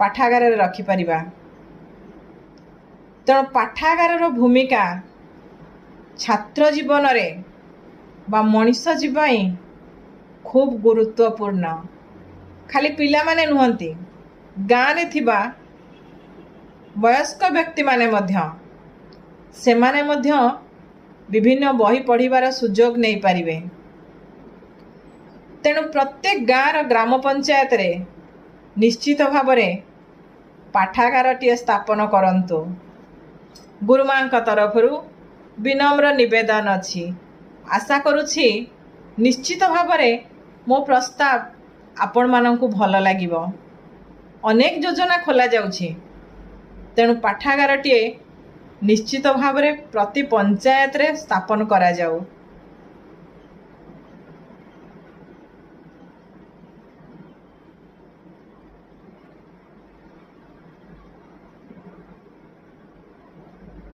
पाठागार रखिपर। तेणु पाठागार भूमिका छात्र जीवन में बा मनीष जीवन खूब गुरुत्वपूर्ण। खाली पिला माने नुहंती, गाँव में थिबा वयस्क व्यक्ति माने मध्य सेमाने मध्य विभिन्न बही पढ़िबार सुजोग नहीं पारिबे। तेणु प्रत्येक गाँव ग्राम पंचायत रे निश्चित भाव में पाठागारटीए स्थापन करंतु। गुरुमां तरफरु विनम्र निवेदन अछि। आशा करुछि निश्चित भाव में मो प्रस्ताव आपण मानंकु भल लागिबो। अनेक योजना खोला जाउछि, तेणु पाठागारटीए निश्चित भाव में प्रति पंचायत रे स्थापन करा जाऊ।